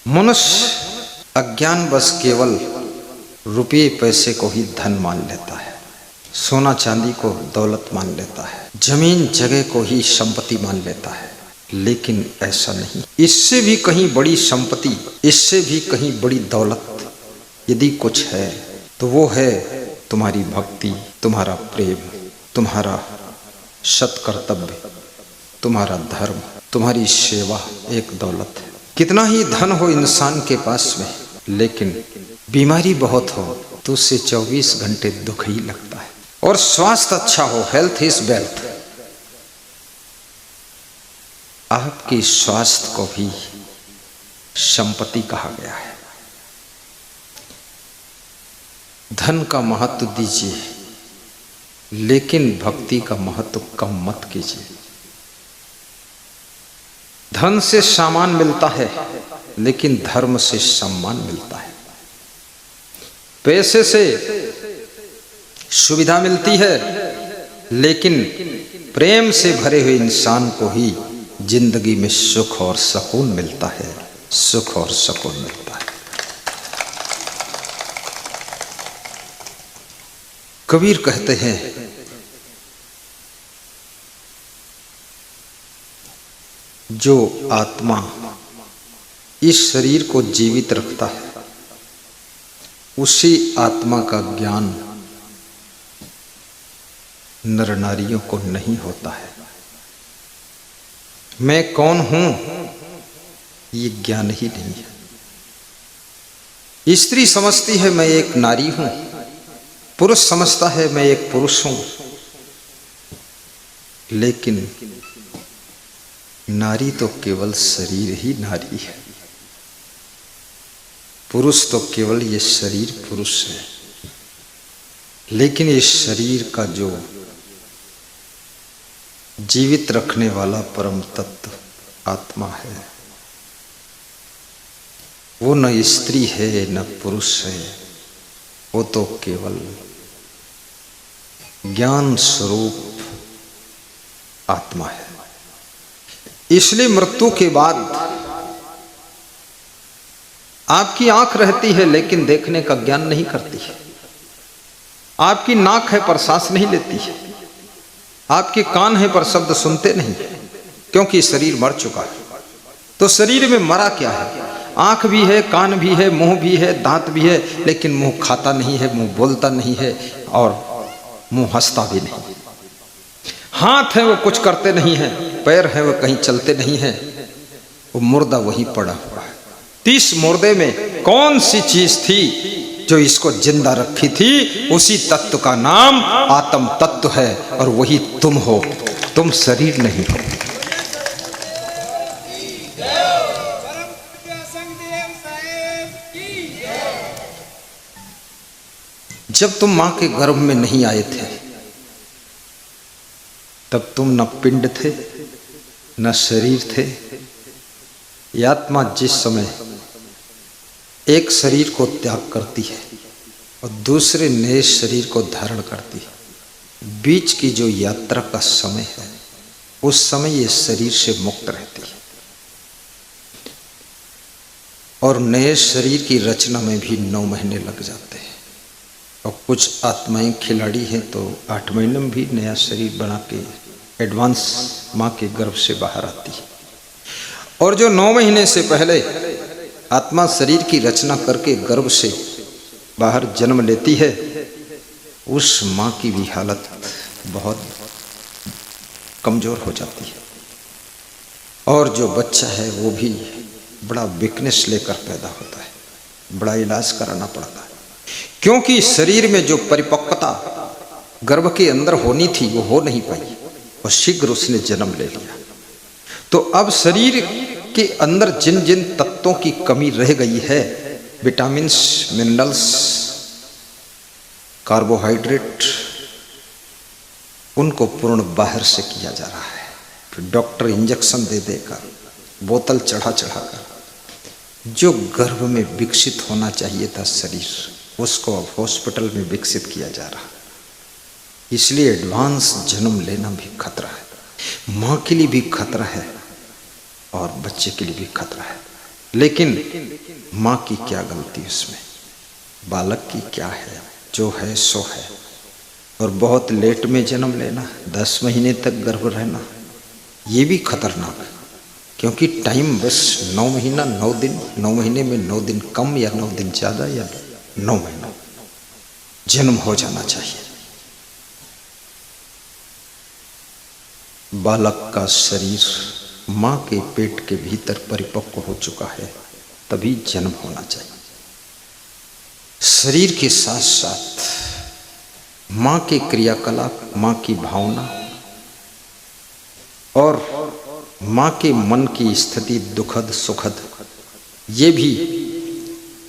मनुष्य अज्ञान बस केवल रुपये पैसे को ही धन मान लेता है, सोना चांदी को दौलत मान लेता है, जमीन जगह को ही संपत्ति मान लेता है। लेकिन ऐसा नहीं। इससे भी कहीं बड़ी संपत्ति, इससे भी कहीं बड़ी दौलत यदि कुछ है तो वो है तुम्हारी भक्ति, तुम्हारा प्रेम, तुम्हारा सत्कर्तव्य, तुम्हारा धर्म, तुम्हारी सेवा एक दौलत है। कितना ही धन हो इंसान के पास में, लेकिन बीमारी बहुत हो तो उससे 24 घंटे दुख ही लगता है। और स्वास्थ्य अच्छा हो, हेल्थ इज वेल्थ, आपकी स्वास्थ्य को भी संपत्ति कहा गया है। धन का महत्व दीजिए, लेकिन भक्ति का महत्व कम मत कीजिए। धन से सामान मिलता है, लेकिन धर्म से सम्मान मिलता है। पैसे से सुविधा मिलती है, लेकिन प्रेम से भरे हुए इंसान को ही जिंदगी में सुख और सुकून मिलता है, सुख और सुकून मिलता है। कबीर कहते हैं, जो आत्मा इस शरीर को जीवित रखता है, उसी आत्मा का ज्ञान नर नारियों को नहीं होता है। मैं कौन हूं ये ज्ञान ही नहीं है। स्त्री समझती है मैं एक नारी हूं, पुरुष समझता है मैं एक पुरुष हूं, लेकिन नारी तो केवल शरीर ही नारी है, पुरुष तो केवल ये शरीर पुरुष है। लेकिन इस शरीर का जो जीवित रखने वाला परम तत्व आत्मा है, वो न स्त्री है न पुरुष है, वो तो केवल ज्ञान स्वरूप आत्मा है। इसलिए मृत्यु के बाद आपकी आंख रहती है, लेकिन देखने का ज्ञान नहीं करती है। आपकी नाक है पर सांस नहीं लेती है, आपके कान है पर शब्द सुनते नहीं, क्योंकि शरीर मर चुका है। तो शरीर में मरा क्या है? आंख भी है, कान भी है, मुंह भी है, दांत भी है, लेकिन मुंह खाता नहीं है, मुंह बोलता नहीं है, और मुंह हंसता भी नहीं। हाथ है वो कुछ करते नहीं है, पैर है वो कहीं चलते नहीं है, वो मुर्दा वहीं पड़ा हुआ है। 30 मुर्दे में कौन सी चीज थी जो इसको जिंदा रखी थी? उसी तत्व का नाम आत्म तत्व है, और वही तुम हो, तुम शरीर नहीं हो। जब तुम मां के गर्भ में नहीं आए थे, तब तुम न पिंड थे न शरीर थे। ये आत्मा जिस समय एक शरीर को त्याग करती है और दूसरे नए शरीर को धारण करती है, बीच की जो यात्रा का समय है, उस समय ये शरीर से मुक्त रहती है। और नए शरीर की रचना में भी 9 महीने लग जाते हैं। और कुछ आत्माएं खिलाड़ी हैं तो 8 महीने में भी नया शरीर बना के एडवांस माँ के गर्भ से बाहर आती है। और जो 9 महीने से पहले आत्मा शरीर की रचना करके गर्भ से बाहर जन्म लेती है, उस माँ की भी हालत बहुत कमजोर हो जाती है। और जो बच्चा है वो भी बड़ा वीकनेस लेकर पैदा होता है, बड़ा इलाज कराना पड़ता है, क्योंकि शरीर में जो परिपक्वता गर्भ के अंदर होनी थी वो हो नहीं पाई, और शीघ्र उसने जन्म ले लिया। तो अब शरीर के अंदर जिन जिन तत्वों की कमी रह गई है, विटामिन्स, मिनरल्स, कार्बोहाइड्रेट, उनको पूर्ण बाहर से किया जा रहा है। फिर डॉक्टर इंजेक्शन दे देकर, बोतल चढ़ा चढ़ाकर, जो गर्भ में विकसित होना चाहिए था शरीर, उसको अब हॉस्पिटल में विकसित किया जा रहा है। इसलिए एडवांस जन्म लेना भी खतरा है, माँ के लिए भी खतरा है और बच्चे के लिए भी खतरा है। लेकिन माँ की क्या गलती उसमें, बालक की क्या है, जो है सो है। और बहुत लेट में जन्म लेना, 10 महीने तक गर्भ रहना, ये भी खतरनाक है। क्योंकि टाइम बस 9 महीना 9 दिन, 9 महीने में 9 दिन कम या 9 दिन ज़्यादा या 9 महीना जन्म हो जाना चाहिए। बालक का शरीर माँ के पेट के भीतर परिपक्व हो चुका है, तभी जन्म होना चाहिए। शरीर के साथ साथ माँ के क्रियाकलाप, माँ की भावना और माँ के मन की स्थिति दुखद सुखद, ये भी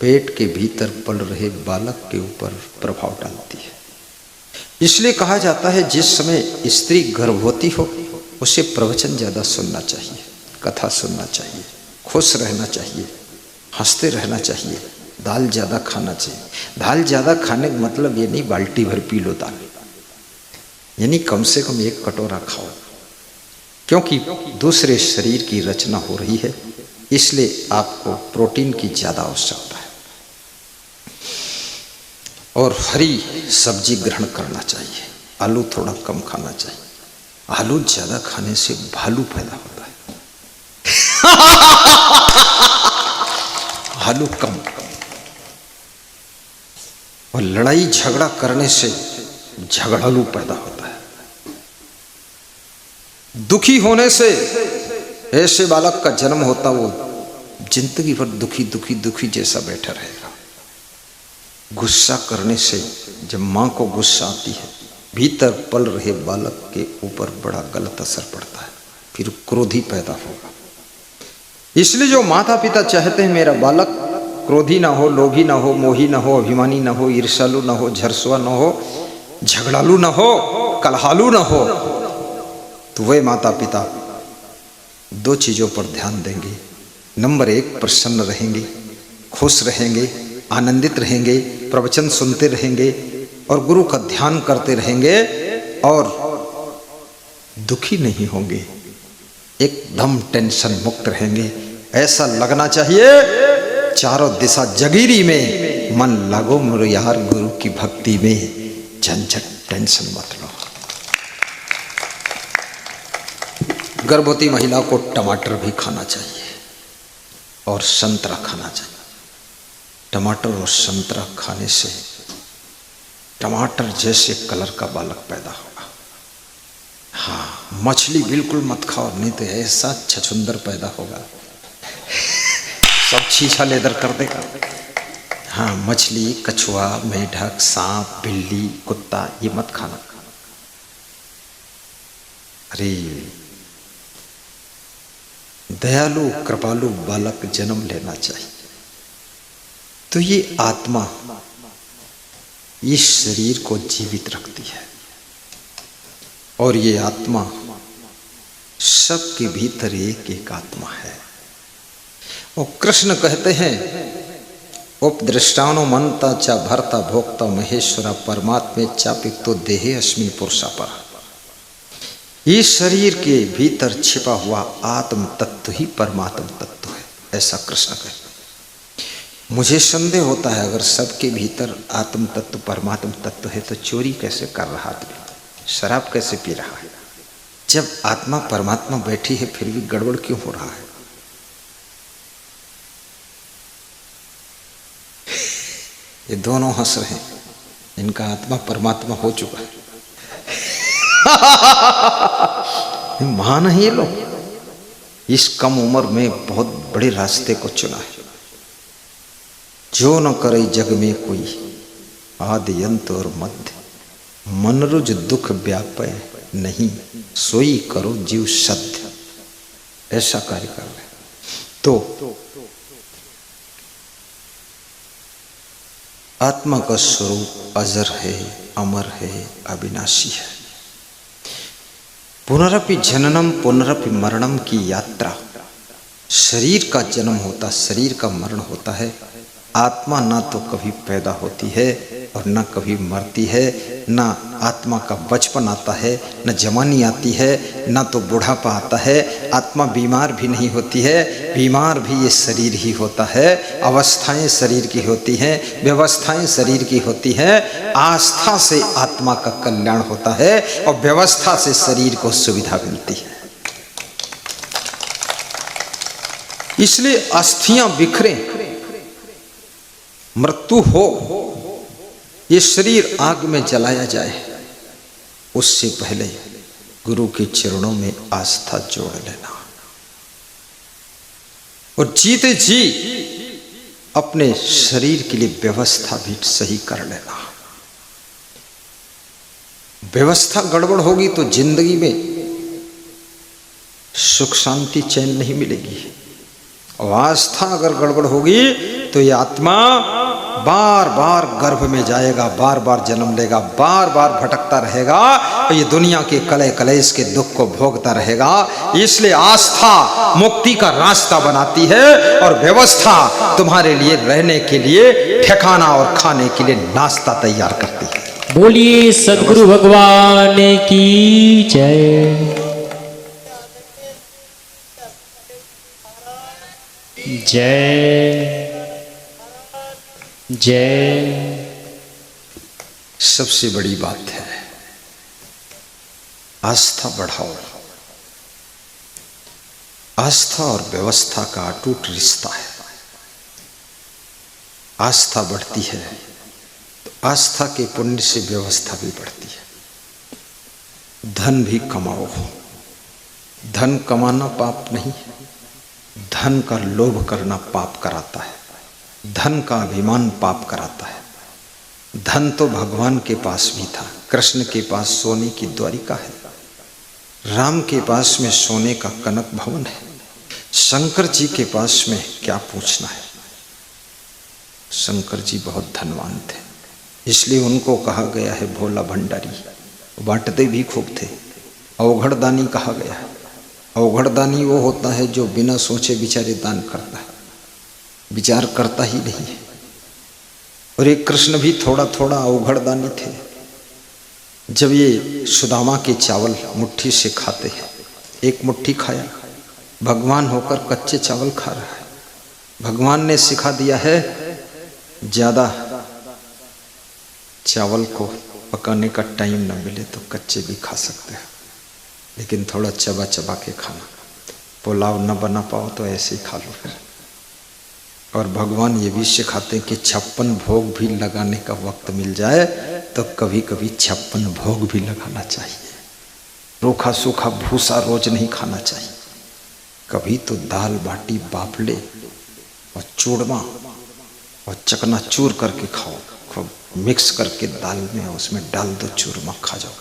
पेट के भीतर पल रहे बालक के ऊपर प्रभाव डालती है। इसलिए कहा जाता है जिस समय स्त्री गर्भवती हो उसे प्रवचन ज़्यादा सुनना चाहिए, कथा सुनना चाहिए, खुश रहना चाहिए, हंसते रहना चाहिए, दाल ज़्यादा खाना चाहिए। दाल ज़्यादा खाने का मतलब ये नहीं बाल्टी भर पी लो दाल, यानी कम से कम 1 कटोरा खाओ, क्योंकि दूसरे शरीर की रचना हो रही है, इसलिए आपको प्रोटीन की ज़्यादा आवश्यकता है। और हरी सब्जी ग्रहण करना चाहिए, आलू थोड़ा कम खाना चाहिए। आलू ज़्यादा खाने से भालू पैदा होता है। आलू कम। और लड़ाई झगड़ा करने से झगड़ालू पैदा होता है। दुखी होने से ऐसे बालक का जन्म होता, वो जिंदगी भर दुखी दुखी दुखी जैसा बैठा रहेगा। गुस्सा करने से, जब माँ को गुस्सा आती है, भीतर पल रहे बालक के ऊपर बड़ा गलत असर पड़ता है, फिर क्रोधी पैदा होगा। इसलिए जो माता पिता चाहते हैं मेरा बालक क्रोधी ना हो, लोभी ना हो, मोही ना हो, अभिमानी ना हो, ईर्ष्यालु ना हो, झरसुआ ना हो, झगड़ालू ना हो, कलहालू ना हो, तो वे माता पिता 2 चीज़ों पर ध्यान देंगे। नंबर 1, प्रसन्न रहेंगे, खुश रहेंगे, आनंदित रहेंगे, प्रवचन सुनते रहेंगे और गुरु का ध्यान करते रहेंगे और दुखी नहीं होंगे, एकदम टेंशन मुक्त रहेंगे। ऐसा लगना चाहिए चारों दिशा जगीरी में मन लगो मोरे यार गुरु की भक्ति में, झंझट टेंशन मत लो। गर्भवती महिला को टमाटर भी खाना चाहिए और संतरा खाना चाहिए। टमाटर और संतरा खाने से टमाटर जैसे कलर का बालक पैदा होगा। हाँ, मछली बिल्कुल मत खाओ, नहीं तो ऐसा छछुंदर पैदा होगा, सब छीछा लेदर कर देगा। हाँ, मछली, कछुआ, मेढक, सांप, बिल्ली, कुत्ता ये मत खाना। अरे दयालु कृपालु बालक जन्म लेना चाहिए। तो ये आत्मा इस शरीर को जीवित रखती है और ये आत्मा सबके भीतर एक एक आत्मा है। और कृष्ण कहते हैं उपदृष्टानो मनता चा भरता भोक्ता महेश्वरा परमात्मे चापितो देहे अस्मिन पुरुषा पर। इस शरीर के भीतर छिपा हुआ आत्म तत्व ही परमात्म तत्व है, ऐसा कृष्ण कहते हैं। मुझे संदेह होता है अगर सबके भीतर आत्म तत्व परमात्म तत्व है तो चोरी कैसे कर रहा आदमी, शराब कैसे पी रहा है? जब आत्मा परमात्मा बैठी है फिर भी गड़बड़ क्यों हो रहा है? ये दोनों हंस रहे हैं, इनका आत्मा परमात्मा हो चुका है। महान है ये लोग, इस कम उम्र में बहुत बड़े रास्ते को चुना है। जो न करे जग में कोई आदि अंत और मध्य, मनरुज दुख व्यापय नहीं, सोई करो जीव सत्य, ऐसा कार्य कर रहे। तो आत्मा का स्वरूप अजर है, अमर है, अविनाशी है। पुनरपि जननम पुनरपि मरणम की यात्रा, शरीर का जन्म होता, शरीर का मरण होता है, आत्मा ना तो कभी पैदा होती है और न कभी मरती है, न आत्मा का बचपन आता है, न जवानी आती है, न तो बुढ़ापा आता है। आत्मा बीमार भी नहीं होती है, बीमार भी ये शरीर ही होता है। अवस्थाएं शरीर की होती हैं, व्यवस्थाएं शरीर की होती हैं। आस्था से आत्मा का कल्याण होता है और व्यवस्था से शरीर को सुविधा मिलती है। इसलिए अस्थियां बिखरे, मृत्यु हो, ये शरीर आग में जलाया जाए, उससे पहले गुरु के चरणों में आस्था जोड़ लेना और जीते जी अपने शरीर के लिए व्यवस्था भी सही कर लेना। व्यवस्था गड़बड़ होगी तो जिंदगी में सुख शांति चैन नहीं मिलेगी। और आस्था अगर गड़बड़ होगी तो ये आत्मा बार बार गर्भ में जाएगा, बार बार जन्म लेगा, बार बार भटकता रहेगा और ये दुनिया के कले कलेश के दुख को भोगता रहेगा। इसलिए आस्था मुक्ति का रास्ता बनाती है और व्यवस्था तुम्हारे लिए रहने के लिए ठिकाना और खाने के लिए नाश्ता तैयार करती है। बोलिए सद्गुरु भगवान की जय। जय जय। सबसे बड़ी बात है आस्था बढ़ाओ। आस्था और व्यवस्था का अटूट रिश्ता है। आस्था बढ़ती है तो आस्था के पुण्य से व्यवस्था भी बढ़ती है। धन भी कमाओ, धन कमाना पाप नहीं, धन का लोभ करना पाप कराता है, धन का अभिमान पाप कराता है। धन तो भगवान के पास भी था। कृष्ण के पास सोने की द्वारिका है, राम के पास में सोने का कनक भवन है, शंकर जी के पास में क्या पूछना है। शंकर जी बहुत धनवान थे, इसलिए उनको कहा गया है भोला भंडारी। बांटते भी खूब थे। अवघड़दानी कहा गया है। अवघड़दानी वो होता है जो बिना सोचे विचारे दान करता है, विचार करता ही नहीं है। और एक कृष्ण भी थोड़ा थोड़ा अवघड़दानी थे। जब ये सुदामा के चावल मुट्ठी से खाते हैं, एक मुट्ठी खाया, भगवान होकर कच्चे चावल खा रहा है। भगवान ने सिखा दिया है ज्यादा चावल को पकाने का टाइम ना मिले तो कच्चे भी खा सकते हैं, लेकिन थोड़ा चबा चबा के खाना। पुलाव न बना पाओ तो ऐसे ही खा लो फिर। और भगवान ये भी सिखाते हैं कि 56 भोग भी लगाने का वक्त मिल जाए तो कभी कभी 56 भोग भी लगाना चाहिए। रूखा सूखा भूसा रोज नहीं खाना चाहिए। कभी तो दाल बाटी बाफले और चूरमा और चकनाचूर करके खाओ, खूब मिक्स करके दाल में उसमें डाल दो चूरमा, खा जाओ।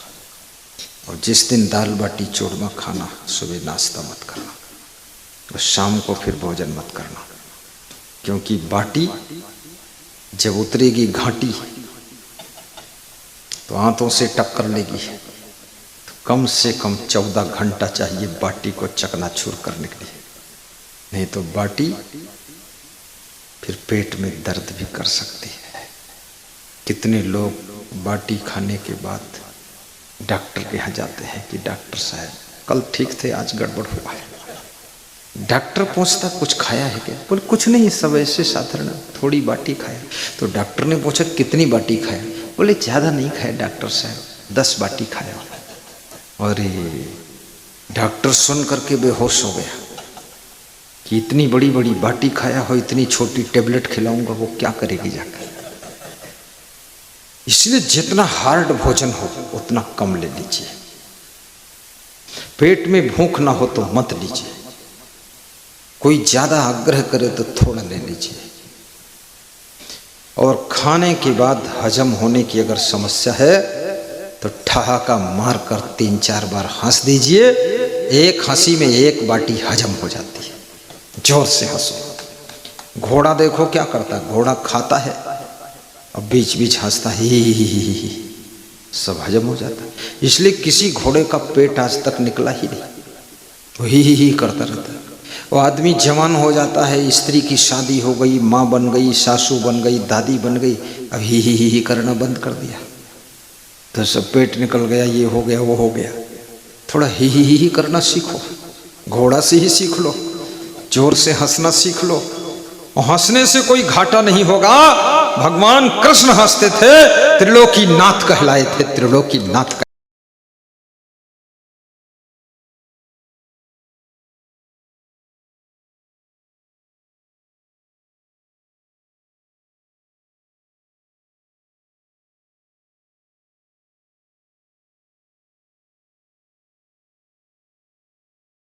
और जिस दिन दाल बाटी चूरमा खाना, सुबह नाश्ता मत करना और शाम को फिर भोजन मत करना, क्योंकि बाटी जब उतरेगी घाटी तो आंतों से टक्कर लेगी। तो कम से कम 14 घंटा चाहिए बाटी को चकनाचूर करने के लिए, नहीं तो बाटी फिर पेट में दर्द भी कर सकती है। कितने लोग बाटी खाने के बाद डॉक्टर के यहाँ जाते हैं कि डॉक्टर साहब कल ठीक थे, आज गड़बड़ हुआ है। डॉक्टर पूछता कुछ खाया है क्या? बोले कुछ नहीं, सब ऐसे साधारण थोड़ी बाटी खाया। तो डॉक्टर ने पूछा कितनी बाटी खाया? बोले ज़्यादा नहीं खाया डॉक्टर साहब, 10 बाटी खाया। और डॉक्टर सुन करके बेहोश हो गया कि इतनी बड़ी बड़ी बाटी खाया हो, इतनी छोटी टेबलेट खिलाऊंगा वो क्या करेगी जाकर। इसलिए जितना हार्ड भोजन हो उतना कम ले लीजिए। पेट में भूख ना हो तो मत लीजिए। कोई ज्यादा आग्रह करे तो थोड़ा ले लीजिए। और खाने के बाद हजम होने की अगर समस्या है तो ठहाका मार कर 3-4 बार हंस दीजिए। एक हंसी में 1 बाटी हजम हो जाती है। जोर से हंसो। घोड़ा देखो क्या करता है, घोड़ा खाता है और बीच बीच हंसता है, ही सब हजम हो जाता है। इसलिए किसी घोड़े का पेट आज तक निकला ही नहीं, वो ही करता रहता है। वो आदमी जवान हो जाता है, स्त्री की शादी हो गई, माँ बन गई, सासू बन गई, दादी बन गई, अब ही करना बंद कर दिया तो सब पेट निकल गया, ये हो गया वो हो गया। थोड़ा ही करना सीखो, घोड़ा से ही सीख लो, जोर से हंसना सीख लो। हंसने से कोई घाटा नहीं होगा। भगवान कृष्ण हंसते थे, त्रिलोकी नाथ कहलाए थे, त्रिलोकी नाथ।